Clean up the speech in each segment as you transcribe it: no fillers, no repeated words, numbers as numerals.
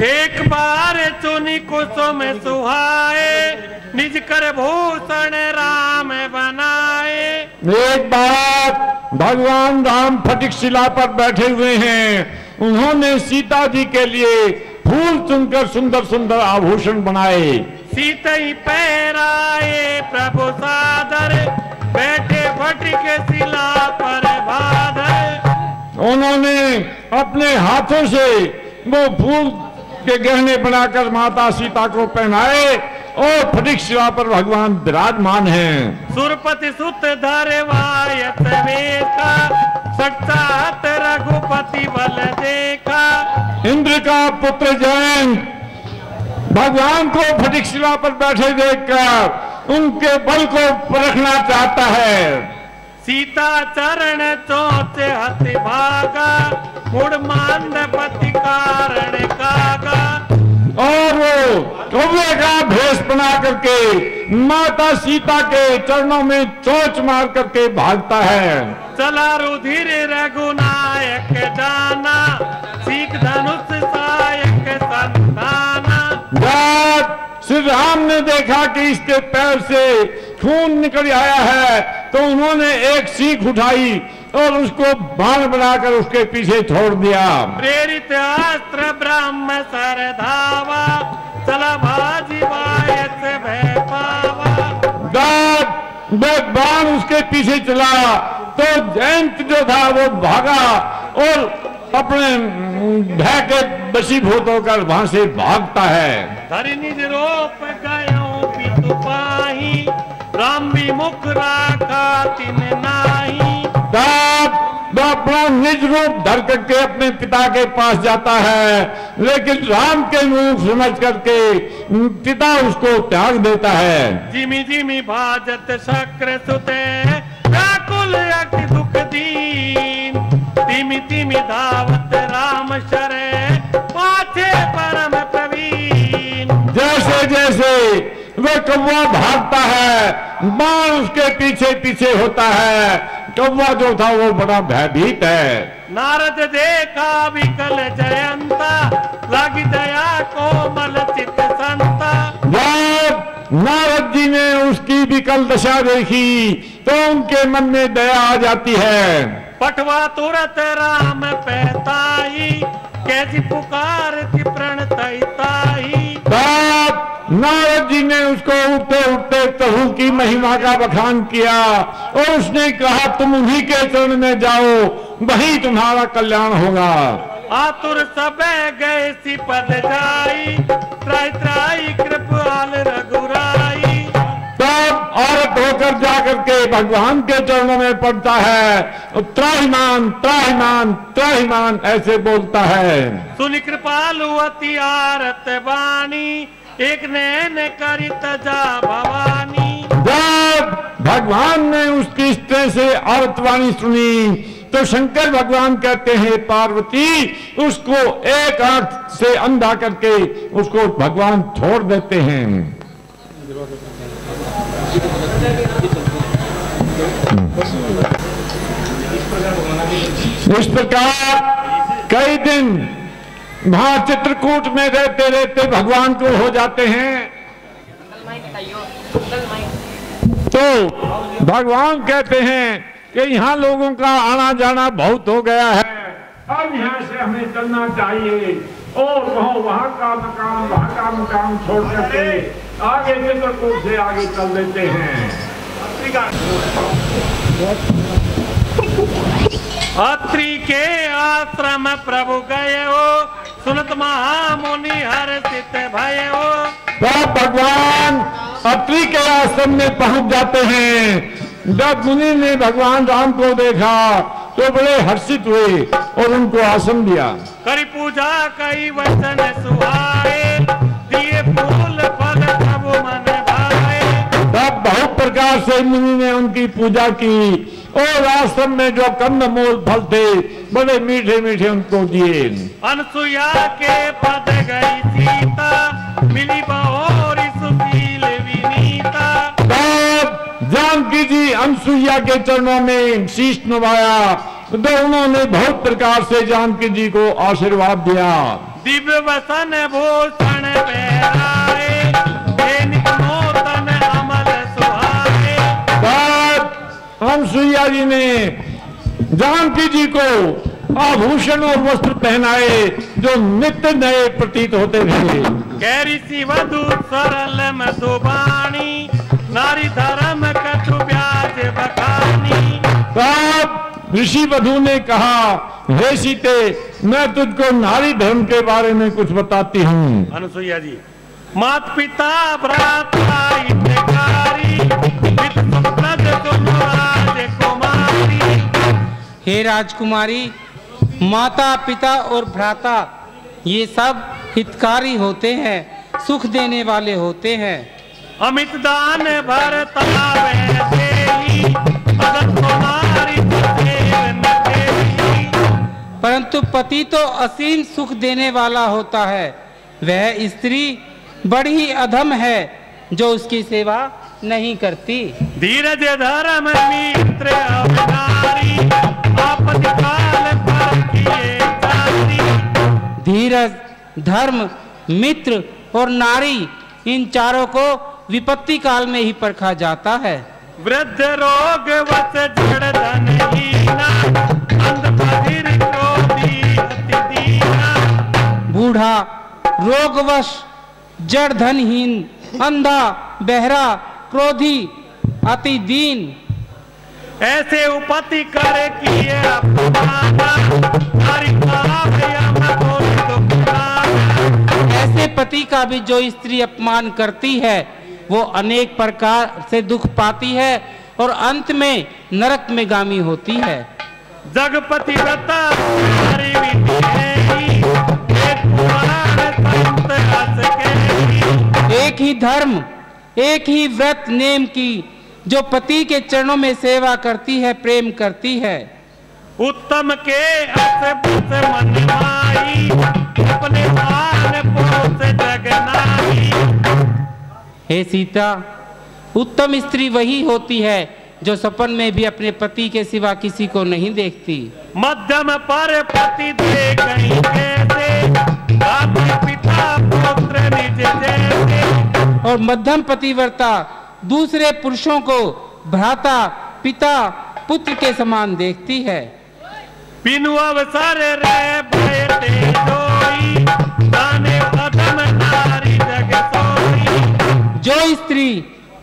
एक बार चुनी कुसुम सुहाए, निज कर भूषण राम बनाए। एक बार भगवान राम फटिक शिला पर बैठे हुए हैं, उन्होंने सीता जी के लिए फूल चुनकर सुंदर सुंदर आभूषण बनाए। सीता ही पहराए प्रभु सादर, बैठे फटिक शिला पर भादर। उन्होंने अपने हाथों से वो फूल के गहने बनाकर माता सीता को पहनाए और फटिक शिला पर भगवान विराजमान हैं। सुरपति सुत धरवायत वेखा, सक्षात रघुपति बल देखा। इंद्र का पुत्र जयंत भगवान को फटिक शिला पर बैठे देखकर उनके बल को परखना चाहता है। सीता चरण चोचे हति भागा, मुड़ मांडपति कारण कागा। और वो कौवे का भेष बना करके माता सीता के चरणों में चोंच मार करके भागता है। चला रुधिर रघुनायक जाना, सीख धनुष सायक संताना। जब श्री राम ने देखा कि इसके पैर से खून निकल आया है तो उन्होंने एक सीख उठाई और उसको बाण बनाकर उसके पीछे छोड़ दिया। प्रेरित अस्त्र ब्रह्म सर धावा, चला भाजी वायस भय पावा। जब बाण उसके पीछे चला तो जयंत जो था वो भागा और अपने भय के वशीभूत होकर वहां से भागता है। धरि निज रूप गयो पितु पाही, राम विमुख राखा तिन नाही। वो अपना निज रूप धर करके अपने पिता के पास जाता है, लेकिन राम के रूप समझ करके पिता उसको त्याग देता है। जिमि जिमि भाजत शक्र सुते, व्याकुल अति दुख दीन। तिमि तिमि धावत राम शरे, पाछे परम प्रवीण। जैसे जैसे वो कौवा भागता है, बाण उसके पीछे पीछे होता है। कौवा जो था वो बड़ा भयभीत है। नारद देखा विकल जयंता, लगी दया कोमल चित संता। जब नारद जी ने उसकी विकल दशा देखी तो उनके मन में दया आ जाती है। पठवा तुरत राम पैताई, कैसी पुकार थी प्रणतई। नारद जी ने उसको उठते उठते प्रभु की महिमा का बखान किया और उसने कहा तुम उन्हीं के चरण में जाओ, वहीं तुम्हारा कल्याण होगा। आतुर सब गए सी पद जाई, त्राई त्राई कृपाल रघुराई। तब औरत होकर जाकर के भगवान के चरणों में पड़ता है, त्राहिमाम त्राहिमाम त्राहिमाम ऐसे बोलता है। सुनि कृपालु अति आरत वाणी, एक नैन करी तजा भवानी। जब भगवान ने उसकी इष्ट से आरतवाणी सुनी तो शंकर भगवान कहते हैं पार्वती उसको एक आंख से अंधा करके उसको भगवान छोड़ देते हैं। इस प्रकार कई दिन वहां चित्रकूट में रहते रहते भगवान को हो जाते हैं। तो भगवान कहते हैं कि यहाँ लोगों का आना जाना बहुत हो गया है, अब यहाँ से हमें चलना चाहिए और वहाँ का मकान छोड़ करके आगे चित्रकूट से आगे चल देते हैं। अत्रि के आश्रम प्रभु गए हो, सुनत महामुनि हर्षित भय हो। तब भगवान अत्रि के आश्रम में पहुंच जाते हैं। जब मुनि ने भगवान राम को देखा तो बड़े हर्षित हुए और उनको आसन दिया। करी पूजा कई वचन सुहाए, दिए फूल फल प्रभु मन भाए। तब बहुत प्रकार से मुनि ने उनकी पूजा की और आश्रम में जो कंदमूल फल थे बड़े मीठे मीठे उनको दिए। अनसुया के पद गई सीता, मिली बहोरी सुशील विनीता। जानकी जी अनसुईया के चरणों में शीश नवाया तो उन्होंने बहुत प्रकार से जानकी जी को आशीर्वाद दिया। दिव्य वसन भूषण पहराए, नूतन अमल सुहाए। अनसुईया जी ने जानकी जी को आभूषण और वस्त्र पहनाए जो नित्य नए प्रतीत होते थे। कैरी सी वधु सरल मधुबाणी, नारी धर्म कछु ब्याज बखानी। तब ऋषि वधु ने कहा, हे सीते, मैं तुझको नारी धर्म के बारे में कुछ बताती हूँ। अनुसुईया जी, मात पिता भ्राता हितकारी, हित सुप्रद तुम राजकुमारी। हे राजकुमारी, माता पिता और भ्राता ये सब हितकारी होते हैं, सुख देने वाले होते हैं। अमित दान भरता वैसे, भगत कुमारी सुदेव न देही। परंतु पति तो असीम सुख देने वाला होता है, वह स्त्री बड़ी अधम है जो उसकी सेवा नहीं करती। धीरज धर्म मित्र अवतारी, आपद काल पर किए जाती। धीरज, धर्म, मित्र और नारी, इन चारों को विपत्ति काल में ही परखा जाता है। वृद्ध रोग वश जड़ धनहीना, अंध बधिर क्रोधी अति दीना। बूढ़ा, रोगवश, जड़ धनहीन, अंधा, बहरा, क्रोधी, अति दीन। ऐसे उपति करे किए अपमाना, नारी पाप यम घोर दुख नाना। ऐसे पति का भी जो स्त्री अपमान करती है वो अनेक प्रकार से दुख पाती है और अंत में नरक में गामी होती है। जगपति व्रता हरि विधि, एक पुराण संत हंस के। एक ही धर्म, एक ही व्रत नेम की जो पति के चरणों में सेवा करती है, प्रेम करती है। उत्तम के अस बस मन माई, अपने पान पोस जग नाई। हे सीता, उत्तम स्त्री वही होती है जो सपन में भी अपने पति के सिवा किसी को नहीं देखती। मध्यम पर पति दे कहीं कैसे, पिता पुत्र निज जैसे। और मध्यम पतिव्रता दूसरे पुरुषों को भ्राता, पिता, पुत्र के समान देखती है। बिनु अवसर रे बैठे जोई, जाने अधम नारी जग सोई। जो स्त्री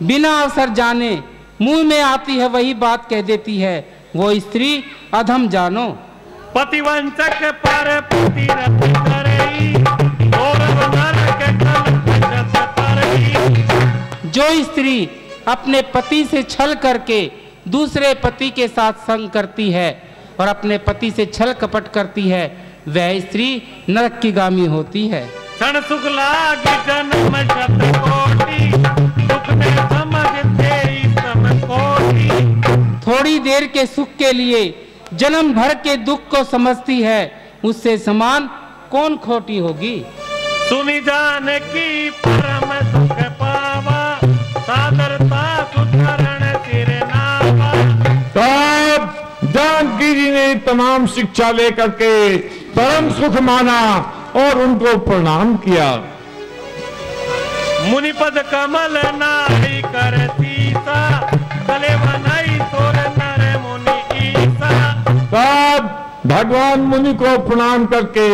बिना अवसर जाने मुंह में आती है वही बात कह देती है, वो स्त्री अधम जानो। पतिवंचक पर पति रत करई, और नरक कलंक तरई। जो स्त्री अपने पति से छल करके दूसरे पति के साथ संग करती है और अपने पति से छल कपट करती है, वह स्त्री नरक की गामी होती है। क्षण सुख लाग जन्म शत कोटि, दुख में समझते सम कोटि। थोड़ी देर के सुख के लिए जन्म भर के दुख को समझती है, उससे समान कौन खोटी होगी। सुनी जान की परम सुख पावा, सादरता सुधरण सिर नावा। तब जानकी जी ने तमाम शिक्षा लेकर के परम सुख माना और उनको प्रणाम किया। मुनिपद कमल नाई कर सीसा, चले बनाई तोर नर मुनि ईसा। तब भगवान मुनि को प्रणाम करके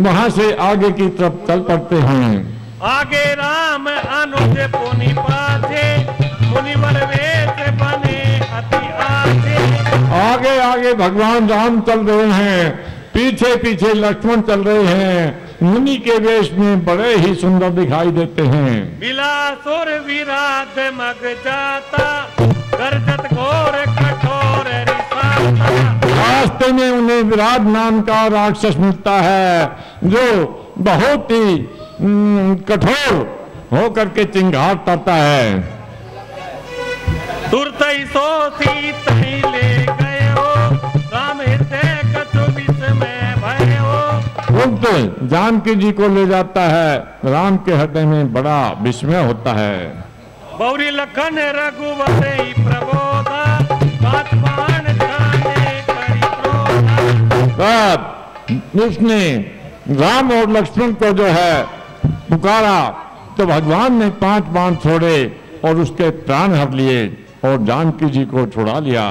वहां से आगे की तरफ चल पड़ते हैं। आगे राम अनुज पुनि पाछे, मुनिवर वेश बने अति आछे। आगे आगे भगवान राम चल रहे हैं, पीछे पीछे लक्ष्मण चल रहे हैं। मुनि के वेश में बड़े ही सुंदर दिखाई देते हैं। बिलासुर विराध मग जाता, गर्जत घोर कठोर रिसाता। रास्ते में उन्हें विराट नाम का राक्षस मिलता है जो बहुत ही कठोर होकर के चिंगार करता है। तुरत ही सो सीता ही ले गए हो, राम हृदय कछु विस्मय भय हो। तुरंत जानकी जी को ले जाता है, राम के हृदय में बड़ा विस्मय होता है। बौरी लखन रघुवर ही प्रबोधा, बात बाण जाने करी क्रोधा। तब उसने राम और लक्ष्मण को जो है पुकारा तो भगवान ने 5 बाण छोड़े और उसके प्राण हर लिए और जानकी जी को छुड़ा लिया।